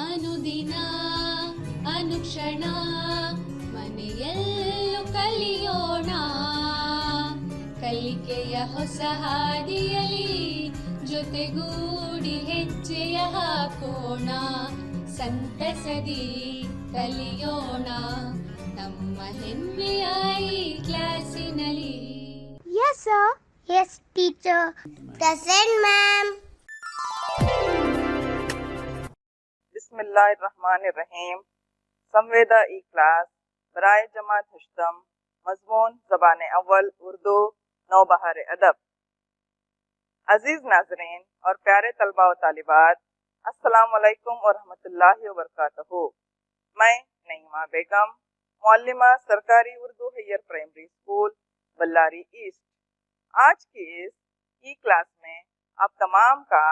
ಅನುದಿನ ಅನುಕ್ಷಣ ಮನೆಯಲ್ಲೂ ಕಲಿಯೋಣ, ಕಲಿಕೆಯ ಹೊಸ ಹಾದಿಯಲಿ ಜೊತೆಗೂಡಿ ಹೆಜ್ಜೆಯ ಹಾಕೋಣ, ಸಂತಸದಿ ಕಲಿಯೋಣ ನಮ್ಮ ಹೆಮ್ಮೆಯ ಈ ಕ್ಲಾಸಿನಲ್ಲಿ. Yes, sir. Yes, teacher. Present, ma'am. बिस्मिल्लाहिर्रहमानिर्रहीम। संवेदा ई क्लास बराए जमात हुश्तम, मजमून ज़बान अव्वल उर्दू, नौबहार अदब। अजीज नाजरीन और प्यारे तलबा व तालिबात, अस्सलाम वालेकुम व रहमतुल्लाहि व बरकातहू। मैं नईमा बेगम, मुअल्लिमा सरकारी Urdu higher primary school Ballari east, आज की इस ई क्लास में आप तमाम का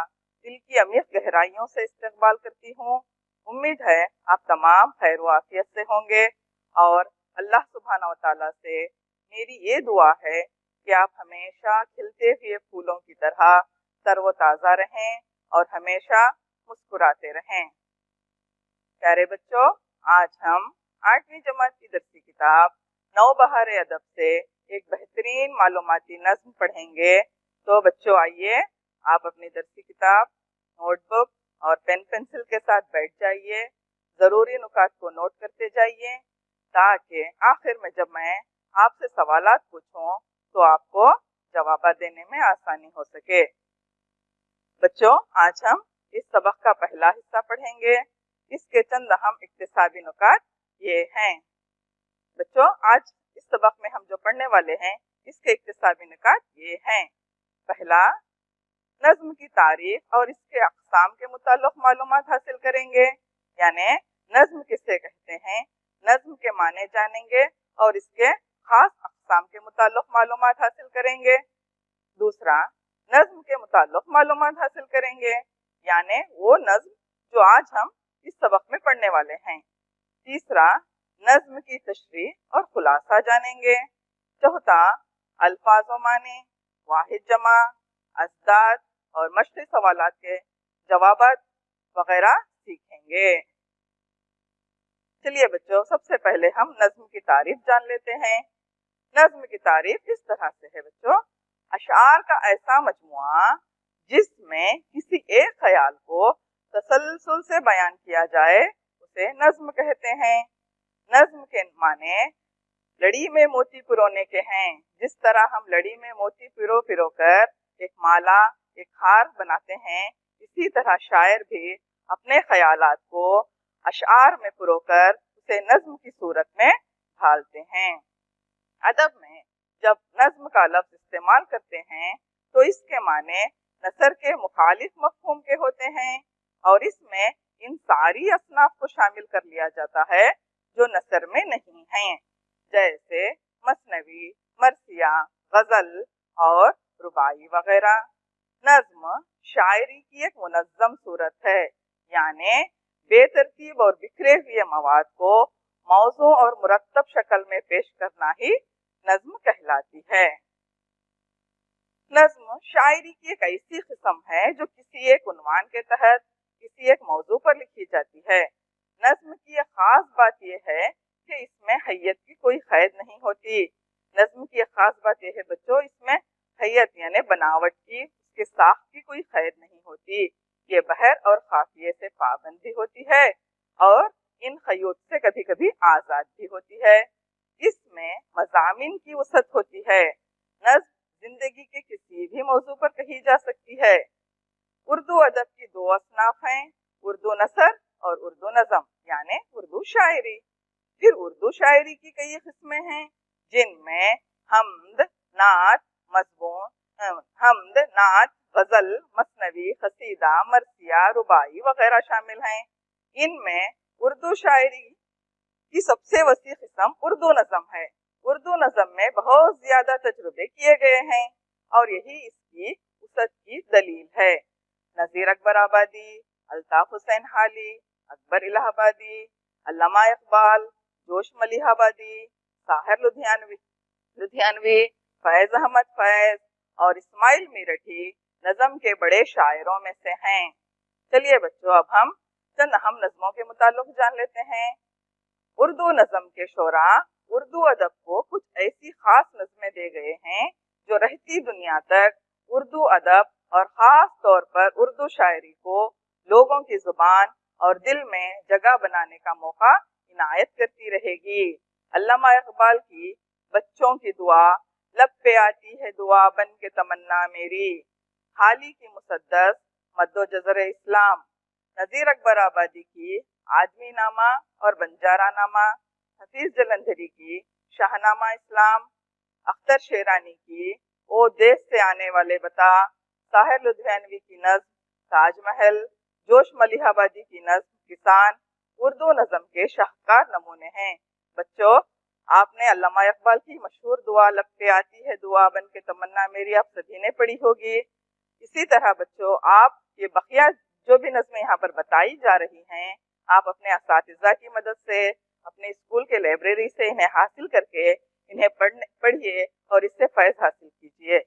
दिल की अमीर गहराइयों से इस्तकबाल करती हूँ। उम्मीद है आप तमाम खैर व आफियत से होंगे और अल्लाह सुब्हाना व तआला से मेरी ये दुआ है कि आप हमेशा खिलते हुए फूलों की तरह तरोताज़ा रहें और हमेशा मुस्कुराते रहें। प्यारे बच्चों, आज हम 8वीं जमात की दरसी किताब नौबहार अदब से एक बेहतरीन मालूमाती नज़्म पढ़ेंगे। तो बच्चों आइए आप अपनी दरसी किताब, नोटबुक और पेन पेंसिल के साथ बैठ जाइए, ज़रूरी नुकात को नोट करते जाइए ताकि आखिर में जब मैं आपसे सवालात पूछूं तो आपको जवाब देने में आसानी हो सके। बच्चों, आज हम इस सबक का पहला हिस्सा पढ़ेंगे। इसके चंद अहम इक्तिसाबी नुकात ये हैं। बच्चों, आज इस सबक में हम जो पढ़ने वाले हैं इसके इक्तिसाबी नुकात ये हैं। पहला, नज़्म की तारीफ और इसके अक़साम के मुताल्लिक़ मालूमात हासिल करेंगे, यानी नज़्म किसे कहते हैं, नज़्म के माने जानेंगे और इसके ख़ास अक़साम के मुताल्लिक़ मालूमात हासिल करेंगे। दूसरा, नज़्म के मुताल्लिक़ मालूमात हासिल करेंगे, यानी वो नज़्म जो आज हम इस सबक में पढ़ने वाले हैं। तीसरा, नज़्म की तशरीह और खुलासा जानेंगे। चौथा, अल्फाज़ व माने, वाहिद जमा, अज़दाद और मशक़ी सवालात के जवाबात वगैरह सीखेंगे। चलिए बच्चों, सबसे पहले हम नज़्म की तारीफ जान लेते हैं। नज़्म की तारीफ इस तरह से है बच्चों, अशार का ऐसा मजमुआ जिसमें किसी एक ख्याल को तसलसल से बयान किया जाए उसे नज़्म कहते हैं। नज़्म के माने लड़ी में मोती पिरोने के हैं। जिस तरह हम लड़ी में मोती पिरो पिरो कर एक माला, एक हार बनाते हैं, इसी तरह शायर भी अपने ख्यालात को अशार में पिरोकर उसे नज़्म की सूरत में ढालते हैं। अदब में जब नज़्म का लफ्ज़ इस्तेमाल करते हैं तो इसके माने नसर के मुखालिफ मफ़हूम के होते हैं और इसमें इन सारी असनाफ को शामिल कर लिया जाता है जो नसर में नहीं हैं, जैसे मसनवी, मरसिया, गज़ल और रुबाई वगैरह। नज़्म शायरी की एक मुनज़्ज़म सूरत है, यानी बेतरतीब और बिखरे हुए मवाद को मौज़ू और मुरत्तब शक्ल में पेश करना ही नज़्म कहलाती है। नज़्म शायरी की एक ऐसी किस्म है जो किसी एक उन्वान के तहत किसी एक मौजू पर लिखी जाती है। नज़्म की एक खास बात यह है कि इसमें हैयत की कोई क़ैद नहीं होती। नज़्म की एक खास बात यह है बच्चों, इसमें हैयत यानी बनावट की, इसके साख की कोई क़ैद नहीं होती। ये बहर और काफिये से पाबंद भी होती है और इन ख़यूत से कभी कभी आज़ाद भी होती है। इसमें मज़ामीन की वसअत होती है। नज़्म जिंदगी के किसी भी मौजू पर कही जा सकती है। उर्दू अदब की दो असनाफ हैं, उर्दू नसर और उर्दू नज़म यानी उर्दू शायरी। फिर उर्दू शायरी की कई किस्में हैं जिनमें हमद, नात, मज़मून, हमद, नात, गज़ल, मसनवी, कसीदा, मरसिया, रुबाई वगैरह शामिल हैं। इनमें उर्दू शायरी की सबसे वसी किस्म उर्दू नज़म है। उर्दू नज़म में बहुत ज़्यादा तजुर्बे किए गए हैं और यही इसकी वसअत की दलील है। नज़ीर अकबर आबादी, अल्ताफ़ हुसैन हाली, अकबर इलाहाबादी, अल्लामा इकबाल, जोश मलिहाबादी, साहिर लुधियानवी, फैज़ अहमद फैज़ और इस्माइल मीरठी नज़म के बड़े शायरों में से हैं। चलिए बच्चों, अब हम چند اہم نظموں کے متعلق جان لیتے ہیں۔ اردو نظم کے شعراء اردو ادب کو کچھ ایسی خاص نظمیں دے گئے ہیں جو رہتی دنیا تک اردو ادب اور خاص طور پر اردو شاعری کو لوگوں کی زبان اور دل میں جگہ بنانے کا موقع عنایت کرتی رہے گی۔ علامہ اقبال کی بچوں کی دعا، لب پہ آتی ہے دعا بن کے تمنا میری، حالی کی مسدس مد و جزر اسلام، نذیر اکبر آبادی کی آدمی نامہ اور بنجارہ نامہ، حفیظ جلندھری کی شاہ نامہ اسلام، اختر شیرانی کی او دیس سے آنے والے بتا، طاہر لدھیانوی کی نظم تاج محل، جوش ملیح آبادی کی نظم کسان اردو نظم کے شاہکار نمونے ہیں۔ بچوں، آپ نے علامہ اقبال کی مشہور دعا لب پہ آتی ہے دعا بن کے تمنا میری آپ سبھی نے پڑھی ہوگی۔ اسی طرح بچوں، آپ یہ بقیہ جو بھی نظمیں یہاں پر بتائی جا رہی ہیں، آپ اپنے اساتذہ کی مدد سے، اپنے اسکول کے لائبریری سے انہیں حاصل کر کے انہیں پڑھیے اور اس سے فیض حاصل کیجیے۔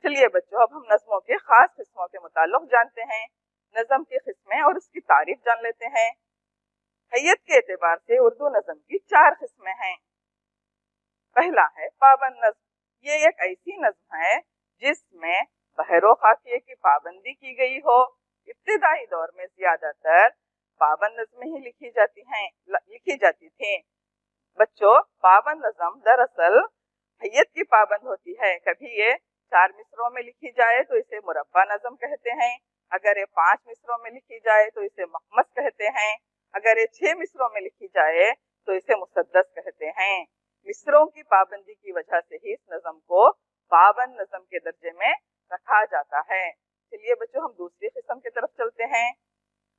چلیے بچوں، اب ہم نظموں کے خاص قسموں کے متعلق جانتے ہیں۔ نظم کی قسمیں اور اس کی تعریف جان لیتے ہیں۔ حیت کے اعتبار سے اردو نظم کی 4 قسمیں ہیں۔ پہلا ہے پابند نظم۔ یہ ایک ایسی نظم ہے جس میں بحر و قافیے کی پابندی کی گئی ہو۔ ابتدائی دور میں زیادہ تر پابند نظمیں ہی لکھی جاتی تھیں۔ بچوں، پابند نظم دراصل حیت کی پابند ہوتی ہے۔ کبھی یہ 4 مصروں میں لکھی جائے تو اسے مربع نظم کہتے ہیں، اگر یہ 5 مصروں میں لکھی جائے تو اسے مخمس کہتے ہیں، اگر یہ 6 مصروں میں لکھی جائے تو اسے مسدس کہتے ہیں۔ مصروں کی پابندی کی وجہ سے ہی اس نظم کو پابند نظم کے درجے میں رکھا جاتا ہے۔ چلیے بچوں، ہم دوسری قسم کی طرف چلتے ہیں۔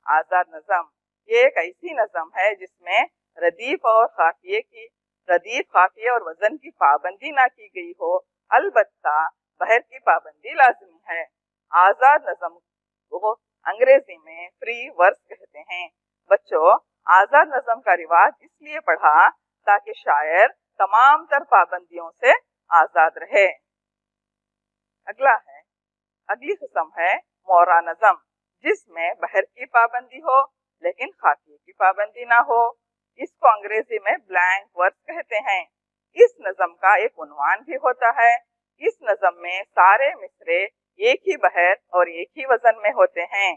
آزاد نظم۔ یہ ایک ایسی نظم ہے جس میں ردیف قافیے اور وزن کی پابندی نہ کی گئی ہو، البتہ بحر کی پابندی لازمی ہے۔ آزاد نظم کو انگریزی میں فری ورس کہتے ہیں۔ بچوں، آزاد نظم کا رواج اس لیے پڑھا تاکہ شاعر تمام تر پابندیوں سے آزاد رہے۔ اگلی قسم ہے مورا نظم، جس میں بحر کی پابندی ہو لیکن قافیے کی پابندی نہ ہو۔ اس کو انگریزی میں بلینک ورس کہتے ہیں۔ اس نظم کا ایک عنوان بھی ہوتا ہے۔ اس نظم میں سارے مصرے ایک ہی بحر اور ایک ہی وزن میں ہوتے ہیں۔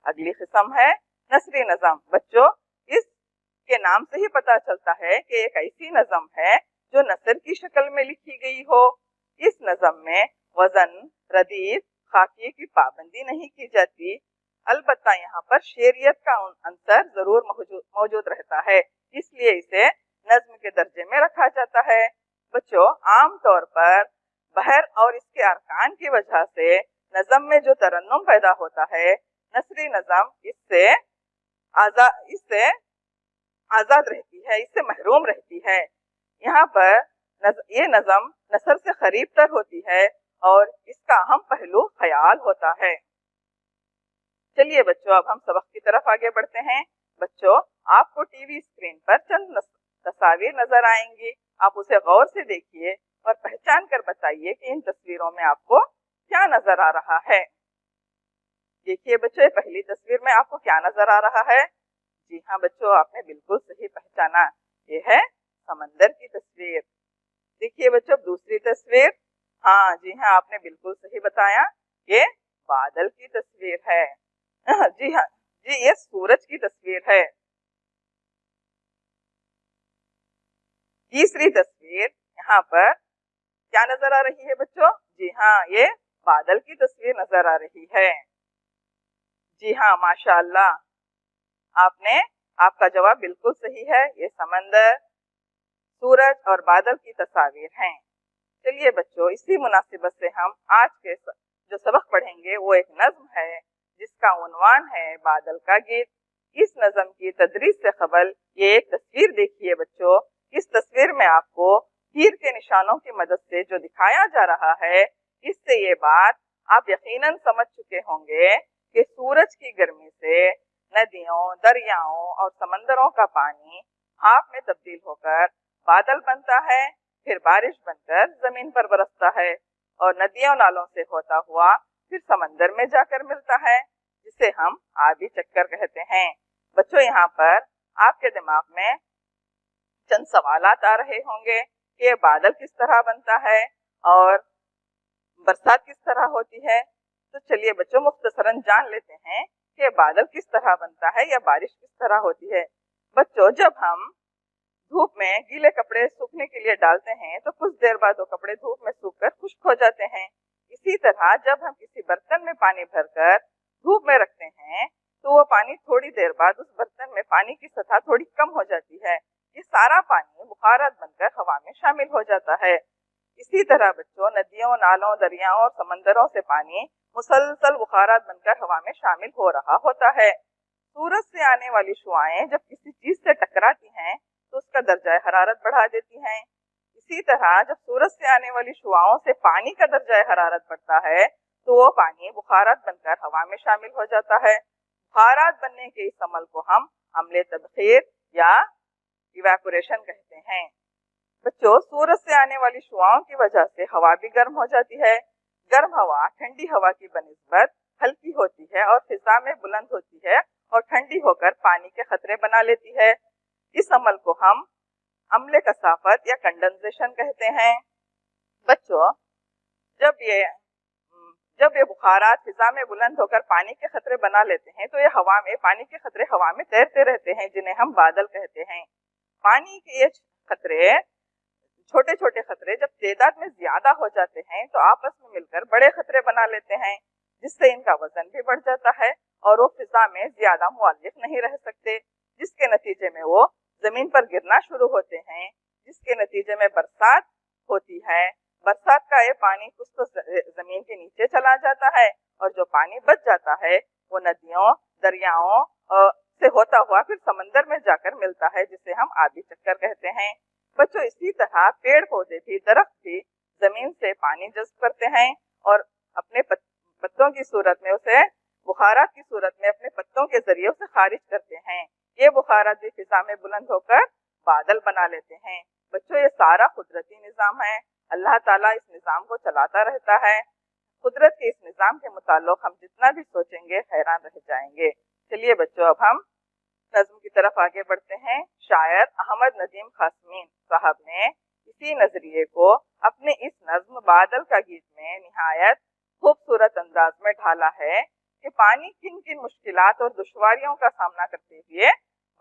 اگلی قسم ہے نثری نظم۔ بچوں، اس کے نام سے ہی پتہ چلتا ہے کہ ایک ایسی نظم ہے جو نثر کی شکل میں لکھی گئی ہو۔ اس نظم میں وزن، ردیف، قافیے کی پابندی نہیں کی جاتی، البتہ یہاں پر شعریت کا عنصر ضرور موجود رہتا ہے، اس لیے اسے نظم کے درجے میں رکھا جاتا ہے۔ بچوں، عام طور پر بحر اور اس کے ارکان کی وجہ سے نظم میں جو ترنم پیدا ہوتا ہے، نثری نظم اس سے آزاد رہتی ہے، اس سے محروم رہتی ہے۔ یہاں پر یہ نظم نثر سے قریب تر ہوتی ہے اور اس کا اہم پہلو خیال ہوتا ہے۔ چلیے بچوں، اب ہم سبق کی طرف آگے بڑھتے ہیں۔ بچوں، آپ کو ٹی وی اسکرین پر چند تصاویر نظر آئیں گی، آپ اسے غور سے دیکھیے اور پہچان کر بتائیے کہ ان تصویروں میں آپ کو کیا نظر آ رہا ہے۔ دیکھیے بچوں، پہلی تصویر میں آپ کو کیا نظر آ رہا ہے؟ جی ہاں بچوں، آپ نے بالکل صحیح پہچانا، یہ ہے سمندر کی تصویر۔ دیکھیے بچوں، دوسری تصویر، ہاں جی ہاں، آپ نے بالکل صحیح بتایا، یہ بادل کی تصویر ہے۔ جی ہاں جی، یہ سورج کی تصویر ہے۔ تیسری تصویر یہاں پر کیا نظر آ رہی ہے بچوں؟ جی ہاں، یہ بادل کی تصویر نظر آ رہی ہے۔ جی ہاں، ماشاءاللہ، آپ کا جواب بالکل صحیح ہے، یہ سمندر، سورج اور بادل کی تصاویر ہیں۔ چلیے بچوں، اسی مناسبت سے ہم آج کے جو سبق پڑھیں گے وہ ایک نظم ہے جس کا عنوان ہے بادل کا گیت۔ اس نظم کی تدریس سے قبل یہ ایک تصویر دیکھیے بچوں۔ اس تصویر میں آپ کو تیر کے نشانوں کی مدد سے جو دکھایا جا رہا ہے، اس سے یہ بات آپ یقیناً سمجھ چکے ہوں گے کہ سورج کی گرمی سے ندیوں، دریاؤں اور سمندروں کا پانی بھاپ میں تبدیل ہو کر بادل بنتا ہے، پھر بارش بن کر زمین پر برستا ہے اور ندیوں نالوں سے ہوتا ہوا پھر سمندر میں جا کر ملتا ہے، جس जिसे हम आबी चक्कर कहते हैं। बच्चों, यहाँ पर आपके दिमाग में चंद सवालात आ रहे होंगे कि बादल किस तरह बनता है और बरसात किस तरह होती है। तो चलिए बच्चों, मुख्तसरन जान लेते हैं कि बादल किस तरह बनता है या बारिश किस तरह होती है। बच्चों, जब हम धूप में गीले कपड़े सूखने के लिए डालते हैं तो कुछ देर बाद वो कपड़े धूप में सूखकर खुश्क हो जाते हैं। इसी तरह जब हम किसी बर्तन में पानी भरकर धूप में रखते हैं तो वो पानी थोड़ी देर बाद उस बर्तन में पानी की सतह थोड़ी कम हो जाती है। ये सारा पानी बुखारात बनकर हवा में शामिल हो जाता है। इसी तरह बच्चों, नदियों, नालों, दरियाओं और समंदरों से पानी मुसलसल बुखारात बनकर हवा में शामिल हो रहा होता है। सूरज से आने वाली शुआएं जब किसी चीज से टकराती हैं तो उसका दर्जा हरारत बढ़ा देती हैं। इसी तरह जब सूरज से आने वाली शुआओं से पानी का दर्जा हरारत बढ़ता है तो वो पानी बुखारात बनकर हवा में शामिल हो जाता है। बुखारात बनने के इस अमल को हम अमले तबखीर या इवेपोरेशन कहते हैं। बच्चों, सूरज से आने वाली शुआओं की वजह से हवा भी गर्म हो जाती है। गर्म हवा ठंडी हवा की बनिस्बत हल्की होती है और फिजा में बुलंद होती है और ठंडी होकर पानी के खतरे बना लेती है। इस अमल को हम अम्ले कसाफत या कंडेंसेशन कहते हैं। बच्चों, जब ये बुखारात फिजा में बुलंद होकर पानी के खतरे बना लेते हैं तो ये पानी के खतरे हवा में तैरते रहते हैं, जिन्हें हम बादल कहते हैं। पानी के ये खतरे, छोटे छोटे खतरे जब तादाद में ज्यादा हो जाते हैं तो आपस में मिलकर बड़े खतरे बना लेते हैं, जिससे इनका वजन भी बढ़ जाता है और वो फिजा में ज्यादा मुअल्लिक नहीं रह सकते, जिसके नतीजे में वो जमीन पर गिरना शुरू होते हैं, जिसके नतीजे में बरसात होती है। बरसात का ये पानी कुछ तो जमीन के नीचे चला जाता है और जो पानी बच जाता है वो नदियों, दरियाओं से होता हुआ फिर समंदर में जाकर मिलता है, जिसे हम आबी चक्कर कहते हैं। बच्चों, इसी तरह पेड़ पौधे भी, दरख्त भी जमीन से पानी जज्ब करते हैं और अपने पत्तों की सूरत में उसे बुखारात की सूरत में अपने पत्तों के जरिए उसे खारिज करते हैं। ये बुखारात भी फिजा में बुलंद होकर बादल बना लेते हैं। बच्चों, ये सारा कुदरती निजाम है। अल्लाह ताला इस निजाम को चलाता रहता है। कुदरत के इस निजाम के मुताल्लिक हम जितना भी सोचेंगे हैरान रह जाएंगे। चलिए बच्चों, अब हम नज्म की तरफ आगे बढ़ते हैं। शायर अहमद नदीम खासमीन साहब ने इसी नजरिए को अपने इस नज्म बादल का गीत में निहायत खूबसूरत अंदाज में ढाला है कि पानी किन किन मुश्किलात और दुश्वारियों का सामना करते हुए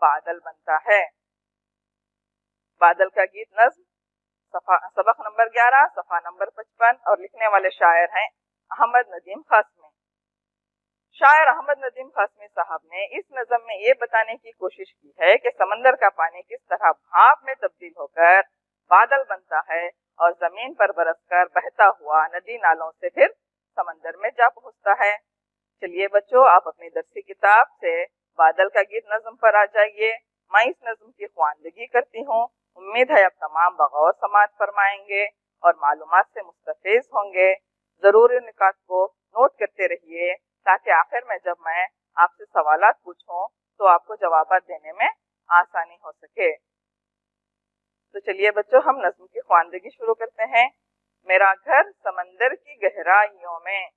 बादल बनता है। बादल का गीत नज्म सबक नंबर 11, सफा नंबर 55 और लिखने वाले शायर हैं अहमद नदीम खासमी। शायर अहमद नदीम खासमी साहब ने इस नज़म में ये बताने की कोशिश की है कि समंदर का पानी किस तरह भाप में तब्दील होकर बादल बनता है और जमीन पर बरसकर बहता हुआ नदी नालों से फिर समंदर में जा पहुंचता है। चलिए बच्चों, आप अपनी दरसी किताब से बादल का गीत नज़म पर आ जाइए। मैं इस नज़म की ख्वानदगी करती हूँ। उम्मीद है आप तमाम बगौर समाअत फरमाएंगे और मालूमात से मुस्तफीज होंगे। जरूर इन निकात को नोट करते रहिए ताकि आखिर में जब मैं आपसे सवालात पूछूं तो आपको जवाब देने में आसानी हो सके। तो चलिए बच्चों, हम नज़्म की ख्वानदगी शुरू करते हैं। मेरा घर समंदर की गहराइयों में,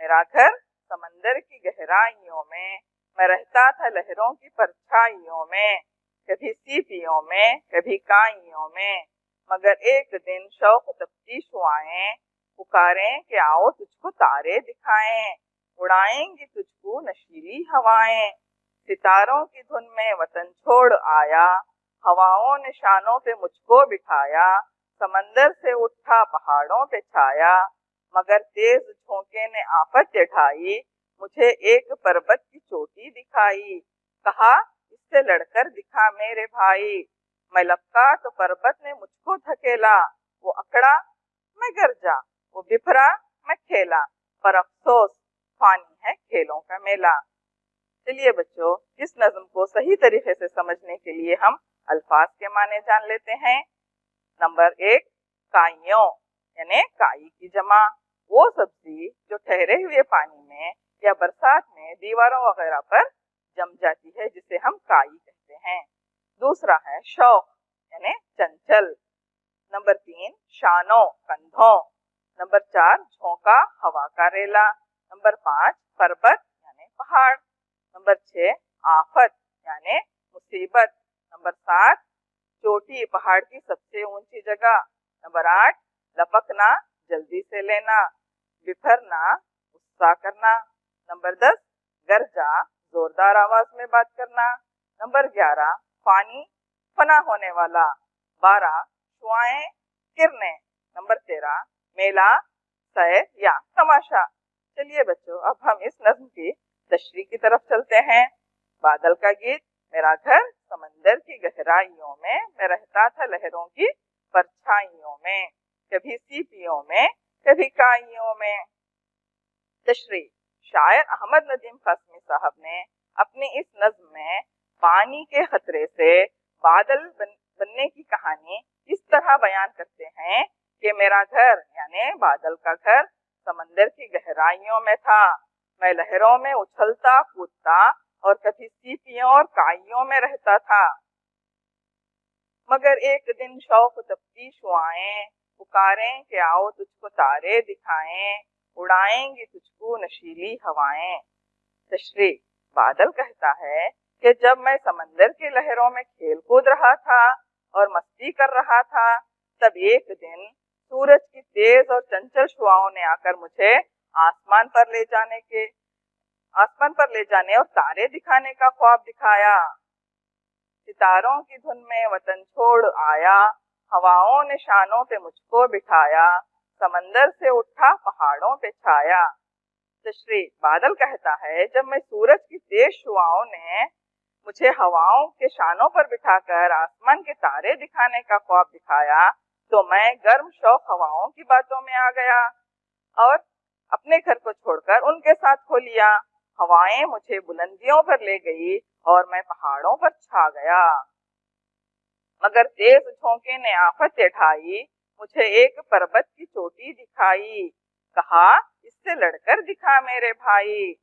मेरा घर समंदर की गहराइयों में, मैं रहता था लहरों की परछाइयों में, कभी सीपियों में कभी काइयों में, मगर एक दिन शौक तफ्तीश हुआएं, पुकारें कि आओ तुझको तारे दिखाएं, उड़ाएंगी तुझको नशीली हवाएं, सितारों की धुन में वतन छोड़ आया, हवाओं ने शानों पे मुझको बिठाया, समंदर से उठा पहाड़ों पे छाया, मगर तेज झोंके ने आफत ढाई, मुझे एक पर्वत की चोटी दिखाई, कहा इससे लड़कर दिखा मेरे भाई, मैं लपका तो पर्वत ने मुझको धकेला, वो अकड़ा मैं गरजा, वो बिफरा मैं खेला, पर अफसोस फानी है खेलों का मेला। चलिए बच्चों, इस नज़्म को सही तरीके से समझने के लिए हम अल्फाज के माने जान लेते हैं। नंबर 1, काइयों यानी काई की जमा, वो सब्जी जो ठहरे हुए पानी में या बरसात में दीवारों वगैरह पर जम जाती है, जिसे हम काई कहते हैं। दूसरा है शौक यानी चंचल। नंबर 3, शानों कंधों। नंबर 4, झोंका हवा का रेला। नंबर 5, पर्वत यानी पहाड़। नंबर 6 आफत यानी मुसीबत। नंबर 7 चोटी पहाड़ की सबसे ऊंची जगह। नंबर 8 लपकना जल्दी से लेना, बिफरना गुस्सा करना। नंबर 10 गरजा जोरदार आवाज में बात करना। नंबर 11 फानी फना होने वाला। 12 शुआएं किरने। नंबर 13 मेला सैर या तमाशा। चलिए बच्चों, अब हम इस नज्म की तशरीह की तरफ चलते हैं। बादल का गीत। मेरा घर समंदर की गहराइयों में, मैं रहता था लहरों की परछाइयों में, कभी सीपियों में कभी काइयों में। तशरीह। शायर अहमद नदीम कासमी साहब ने अपनी इस नज्म में पानी के खतरे से बादल बनने की कहानी इस तरह बयान करते हैं कि मेरा घर यानी बादल का घर समंदर की गहराइयों में था। मैं लहरों में उछलता कूदता और कभी सीपियों और काइयों में रहता था। मगर एक दिन शौक तपती शुआएं पुकारें कि आओ तुझको तारे दिखाएं, उड़ाएंगी तुझको नशीली हवाएं। तशरीह। बादल कहता है कि जब मैं समंदर की लहरों में खेल कूद रहा था और मस्ती कर रहा था, तब एक दिन सूरज की तेज और चंचल शुआओं ने आकर मुझे आसमान पर ले जाने और तारे दिखाने का ख्वाब दिखाया। सितारों की धुन में वतन छोड़ आया, हवाओं ने शानों पे मुझको बिठाया, समंदर से उठा पहाड़ों पे छाया। तशरीह। बादल कहता है जब मैं सूरज की तेज शुआओं ने मुझे हवाओं के शानों पर बिठाकर आसमान के तारे दिखाने का ख्वाब दिखाया, तो मैं गर्म शौक हवाओं की बातों में आ गया और अपने घर को छोड़कर उनके साथ खो लिया। हवाएं मुझे बुलंदियों पर ले गई और मैं पहाड़ों पर छा गया। मगर तेज झोंके ने आफत ढाई, मुझे एक पर्वत की चोटी दिखाई, कहा इससे लड़कर दिखा मेरे भाई।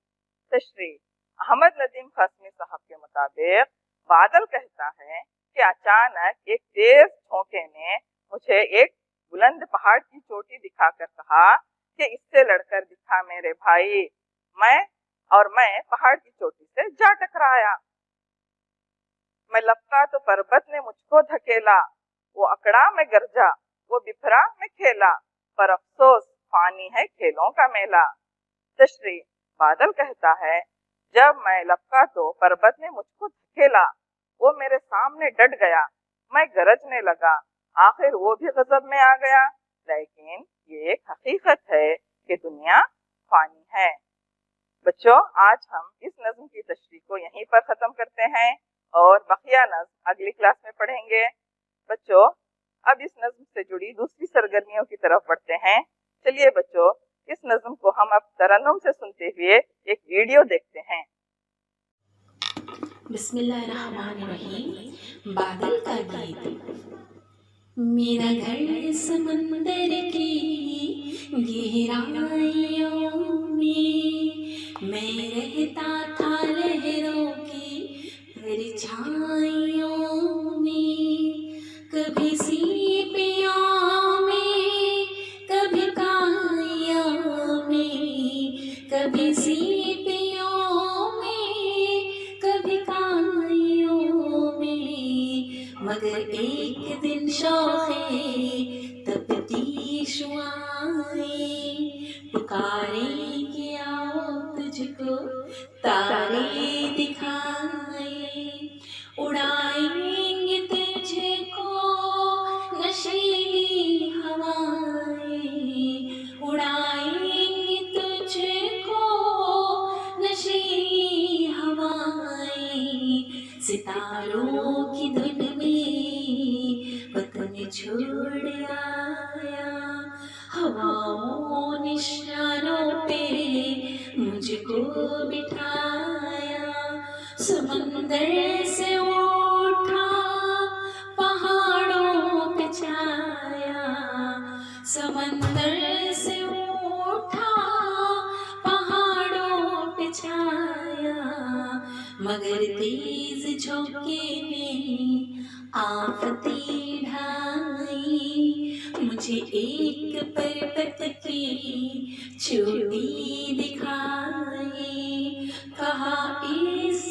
तशरीह। अहमद नदीम कासमी साहब के मुताबिक बादल कहता है कि अचानक एक तेज झोंके ने मुझे एक बुलंद पहाड़ की चोटी दिखाकर कहा कि इससे लड़कर दिखा मेरे भाई। मैं पहाड़ की चोटी से जा टकराया। मैं लपका तो पर्वत ने मुझको धकेला, वो अकड़ा मैं गरजा, वो बिफरा मैं खेला, पर अफसोस फानी है खेलों का मेला। तशरीह। बादल कहता है जब मैं लपका तो पर्वत ने मुझको धकेला, वो मेरे सामने डट गया, मैं गरजने लगा, आखिर वो भी गजब में आ गया। लेकिन ये एक हकीकत है कि दुनिया फानी है। बच्चों, आज हम इस नज्म की तशरीह को यहीं पर खत्म करते हैं और बकिया नज्म अगली क्लास में पढ़ेंगे। बच्चों, अब इस नज्म से जुड़ी दूसरी सरगर्मियों की तरफ बढ़ते हैं। चलिए बच्चों, इस नज्म को हम अब तरन्नुम से सुनते हुए एक वीडियो देखते हैं। बिस्मिल्लाहिर्रहमानिर्रहीम। बादल का गीत। मेरा घर समंदर की गहराइयों में, मैं रहता था लहरों की परछाइयों में, कभी सीपियों में कभी काइयों में, कभी सीपियों में कभी काइयों में। मगर एक दिन शौक़े तपती शुआएं पुकारें कि आओ तुझको तारे दिखाएं, उड़ाएंगे तुझको नशीली हवाएं, उड़ाएंगे तुझको नशीली हवाएं। सितारों की धुन में वतन छोड़ आया, हवाओं ने शानों पे मुझको बिठाया, समंदर से उठा पहाड़ों पे छाया, समंदर से उठा पहाड़ों पे छाया। मगर तेज झोंके ने आफतें ढाई, मुझे एक पर्वत की चोटी दिखाई, कहा इस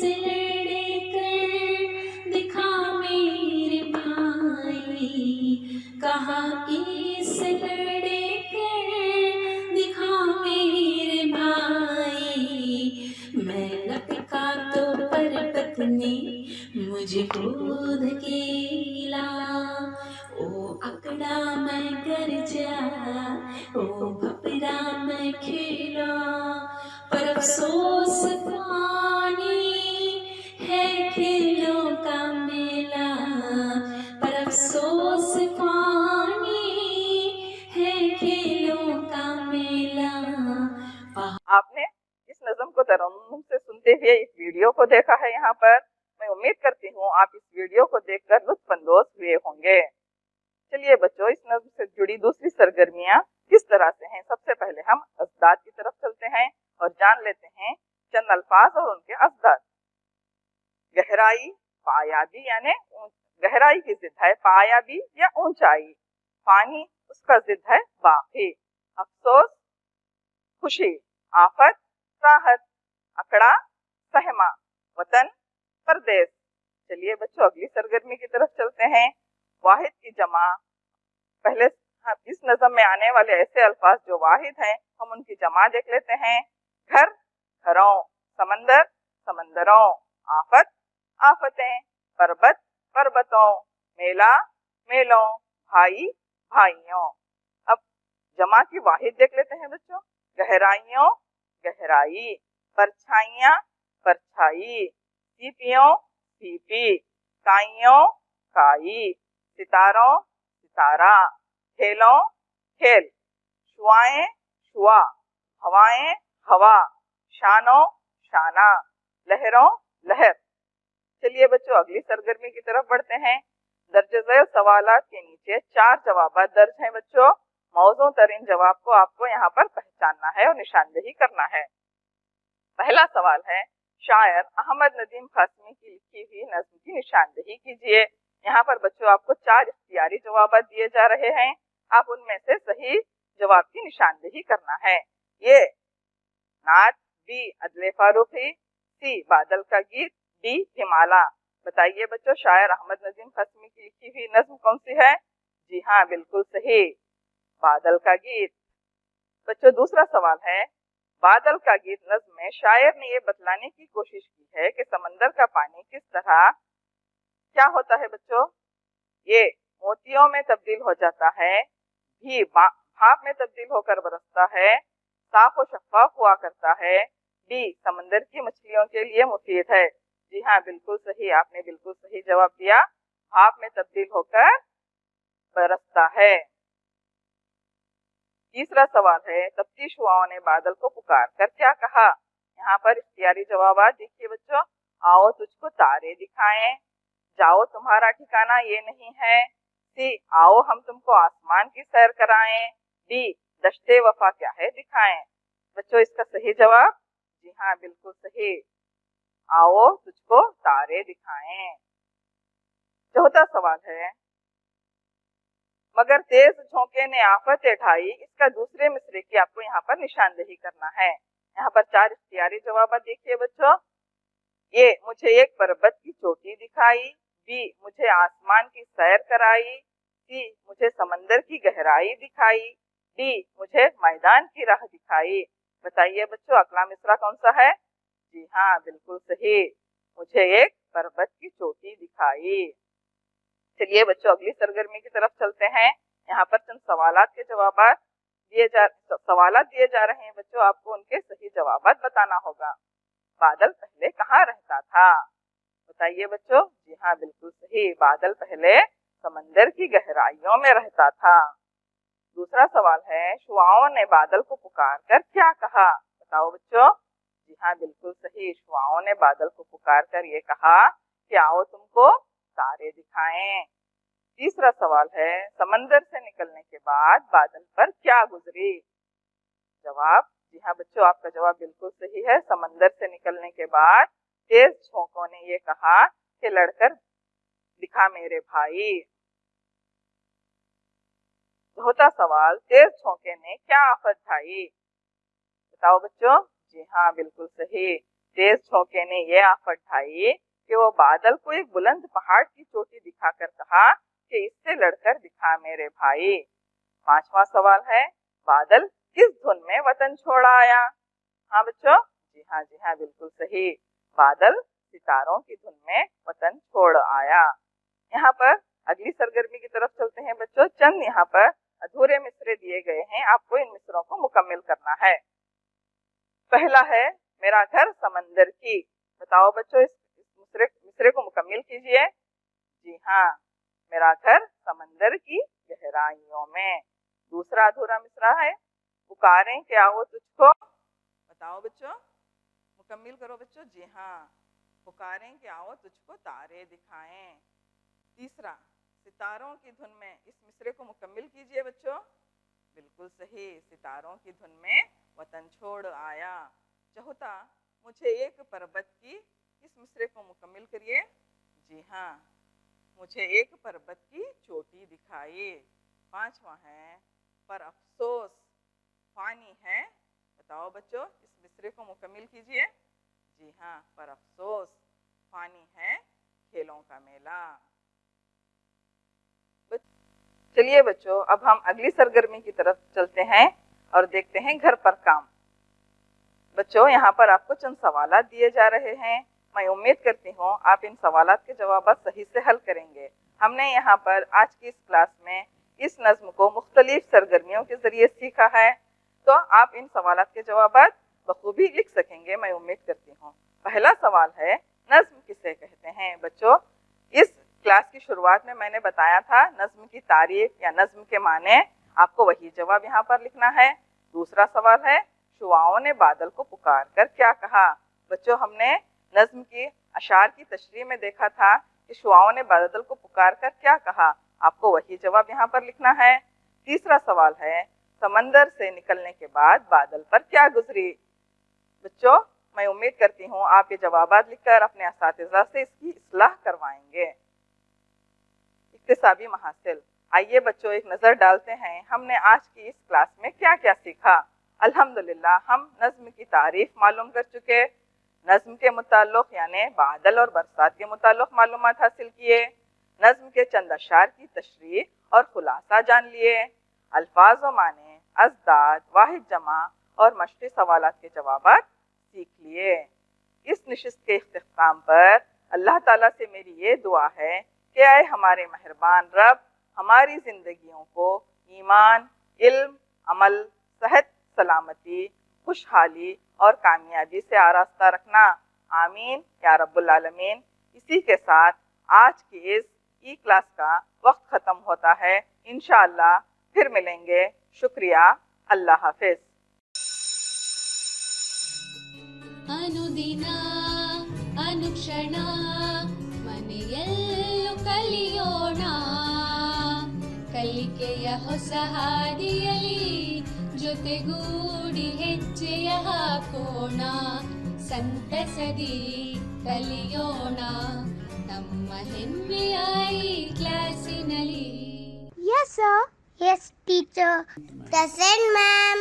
मुझे खुद केला ओ अकड़ा मैं कर जा ओ भपरा मैं खेला पर अफसोस पानी है खेलों का मेला पर अफसोस पानी है खेलों का मेला। आपने इस नज़म को तरन्नुम से सुनते हुए इस वीडियो को देखा है यहाँ पर। मैं उम्मीद करती हूँ आप इस वीडियो को देखकर लुत्फ अंदोज हुए होंगे। चलिए बच्चों, इस नज़म से जुड़ी दूसरी सरगर्मियाँ किस तरह से हैं। सबसे पहले हम अज़दाद की तरफ चलते हैं और जान लेते हैं चंद अल्फाज और उनके अज़दाद। गहराई, पायाबी यानी गहराई की जिद है पायाबी या ऊंचाई। पानी उसका जिद है बाकी। अफसोस खुशी, आफत राहत, अकड़ा सहमा, वतन परदेश। चलिए बच्चों अगली सरगर्मी की तरफ चलते हैं। वाहिद की जमा। पहले इस नज़म में आने वाले ऐसे अल्फाज जो वाहिद हैं हम उनकी जमा देख लेते हैं। घर घरों, समंदर समंदरों, आफत आफतें, पर्वत पर्वतों, मेला मेलों, भाई भाइयों। अब जमा की वाहिद देख लेते हैं बच्चों। गहराइयों गहराई, परछाइयाँ परछाई, सीपियों सीपी, काइयों काई, सितारों सितारा, खेलों खेल, शुआएं शुआ, हवाएं हवा, शानों शाना, लहरों लहर। चलिए बच्चों अगली सरगर्मी की तरफ बढ़ते हैं। दर्ज झैल सवालात के नीचे 4 जवाब दर्ज हैं बच्चों। मौजू तरीन जवाब को आपको यहाँ पर पहचानना है और निशानदेही करना है। पहला सवाल है, शायर अहमद नदीम कासमी की लिखी हुई नज़्म की निशानदेही कीजिए। यहाँ पर बच्चों आपको 4 इख्तियारी जवाब दिए जा रहे हैं। आप उनमें से सही जवाब की निशानदेही करना है। ये नात, बी अदले फारूकी, सी बादल का गीत, डी हिमाला। बताइए बच्चों शायर अहमद नदीम कासमी की लिखी हुई नज़्म कौन सी है? जी हाँ बिल्कुल सही, बादल का गीत। बच्चों दूसरा सवाल है, बादल का गीत नज़्म में शायर ने ये बतलाने की कोशिश की है कि समंदर का पानी किस तरह क्या होता है बच्चों? ये मोतियों में तब्दील हो जाता है, भी भाप में तब्दील होकर बरसता है, साफ और शफाफ हुआ करता है, डी समंदर की मछलियों के लिए मुफीद है। जी हाँ बिल्कुल सही, आपने बिल्कुल सही जवाब दिया, भाप में तब्दील होकर बरसता है। तीसरा सवाल है, तफ्तीश हुआओं ने बादल को पुकार कर क्या कहा? यहाँ पर इख्तियारी जवाब देखिए बच्चों। आओ तुझको तारे दिखाएं, जाओ तुम्हारा ठिकाना ये नहीं है, सी आओ हम तुमको आसमान की सैर कराएं, डी दश्ते वफा क्या है दिखाएं। बच्चों इसका सही जवाब जी हाँ बिल्कुल सही, आओ तुझको तारे दिखाएं। चौथा सवाल है, मगर तेज झोंके ने आफत उठाई, इसका दूसरे मिसरे की आपको यहाँ पर निशानदेही करना है। यहाँ पर 4 इख्तियारी जवाब देखिए बच्चों। ये मुझे एक पर्वत की चोटी दिखाई, बी मुझे आसमान की सैर कराई, सी मुझे समंदर की गहराई दिखाई, डी मुझे मैदान की राह दिखाई। बताइए बच्चों अगला मिसरा कौन सा है? जी हाँ बिल्कुल सही, मुझे एक पर्वत की चोटी दिखाई। चलिए बच्चों अगली सरगर्मी की तरफ चलते हैं। यहाँ पर चंद सवालात के जवाब दिए जा रहे हैं बच्चों, आपको उनके सही जवाब बताना होगा। बादल पहले कहाँ रहता था? बताइए बच्चों। जी हाँ बिल्कुल सही, बादल पहले समंदर की गहराइयों में रहता था। दूसरा सवाल है, शुआओं ने बादल को पुकार कर क्या कहा? बताओ बच्चों। जी हाँ बिल्कुल सही, शुआओं ने बादल को पुकार कर ये कहा कि आओ तुमको तारे दिखाएं। तीसरा सवाल है, समंदर से निकलने के बाद बादल पर क्या गुजरी? जवाब जी हाँ बच्चों आपका जवाब बिल्कुल सही है, समंदर से निकलने के बाद तेज झोंकों ने ये कहा कि लड़कर दिखा मेरे भाई। चौथा सवाल, तेज झोंके ने क्या आफत ढाई? बताओ बच्चों। जी हाँ बिल्कुल सही, तेज झोंके ने ये आफत ढाई कि वो बादल को एक बुलंद पहाड़ की चोटी दिखाकर कहा कि इससे लड़कर दिखा मेरे भाई। पांचवा सवाल है, बादल किस धुन में वतन छोड़ आया? हाँ बच्चों। जी हाँ बिल्कुल सही, बादल सितारों की धुन में वतन छोड़ आया। यहाँ पर अगली सरगर्मी की तरफ चलते हैं बच्चों। चंद यहाँ पर अधूरे मिसरे दिए गए हैं, आपको इन मिसरों को मुकम्मल करना है। पहला है मेरा घर समंदर की। बताओ बच्चों, इस मिसरे को मुकम्मल कीजिए। जी हाँ, मेरा घर समंदर की गहराइयों में। दूसरा अधूरा मिसरा है पुकारें कि आओ तुझको। बताओ बच्चों, मुकम्मल करो बच्चों। जी हाँ, पुकारें कि आओ तुझको तारे दिखाएं। तीसरा सितारों की धुन में, इस मिसरे को मुकम्मल कीजिए बच्चों। बिल्कुल सही, सितारों की धुन में वतन छोड़ आया। चौथा मुझे एक पर्वत की, इस मिसरे को मुकम्मल करिए। जी हाँ, मुझे एक पर्वत की चोटी दिखाई। पांचवा है पर अफसोस फानी है। बताओ बच्चों, इस मिसरे को मुकम्मल कीजिए। जी हाँ, पर अफसोस फानी है खेलों का मेला। चलिए बच्चों, अब हम अगली सरगर्मी की तरफ चलते हैं और देखते हैं घर पर काम। बच्चों, यहाँ पर आपको चंद सवालात दिए जा रहे हैं। मैं उम्मीद करती हूँ आप इन सवालात के जवाब सही से हल करेंगे। हमने यहाँ पर आज की इस क्लास में इस नज्म को मुख्तलिफ सरगर्मियों के जरिए सीखा है, तो आप इन सवालात के जवाब बखूबी लिख सकेंगे, मैं उम्मीद करती हूँ। पहला सवाल है नज्म किसे कहते हैं। बच्चों, इस क्लास की शुरुआत में मैंने बताया था नज्म की तारीफ या नज्म के माने, आपको वही जवाब यहाँ पर लिखना है। दूसरा सवाल है शुआओं ने बादल को पुकार कर क्या कहा। बच्चों, हमने नज्म की अशार की तशरीह में देखा था कि शुआओं ने बादल को पुकार कर क्या कहा, आपको वही जवाब यहाँ पर लिखना है। तीसरा सवाल है समंदर से निकलने के बाद बादल पर क्या गुजरी। बच्चों, मैं उम्मीद करती हूँ आप ये जवाब लिखकर अपने असातिज़ा से इसकी इस्लाह करवाएंगे। इक्तिसाबी महासिल। आइए बच्चों, एक नज़र डालते हैं हमने आज की इस क्लास में क्या क्या सीखा। अल्हम्दुलिल्लाह, हम नज्म की तारीफ मालूम कर चुके, नज्म के मुताल्लिक़ यानी बादल और बरसात के मुताल्लिक़ मालूमात हासिल किए, नज्म के चंद अशार की तशरीह और खुलासा जान लिए, अल्फाज व माने, अज़दाद, वाहिद जमा और मशक़ी सवालात के जवाबात सीख लिए। इस नशिस्त के इख्तिताम पर अल्लाह ताला से मेरी ये दुआ है कि आए हमारे मेहरबान रब हमारी ज़िंदगियों को ईमान, इल्म, अमल, सेहत, सलामती, खुशहाली और कामयाबी से आरास्ता रखना। आमीन या रब्बुल आलमीन। इसी के साथ आज की इस ई क्लास का वक्त ख़त्म होता है। इंशाअल्लाह फिर मिलेंगे। शुक्रिया, अल्लाह हाफिज़। ಅನುದಿನ ಅನುಕ್ಷಣ ಮನೆಯಲ್ಲೂ ಕಲಿಯೋಣ, ಕಲಿಕೆಯ ಹೊಸ ಹಾದಿಯಲಿ ಜೊತೆಗೂಡಿ ಹೆಜ್ಜೆಯ ಹಾಕೋಣ, ಸಂತಸದಿ ಕಲಿಯೋಣ ನಮ್ಮ ಹೆಮ್ಮೆಯ ಈ ಕ್ಲಾಸಿನಲ್ಲಿ. Yes, sir. Yes, teacher. Present, ma'am.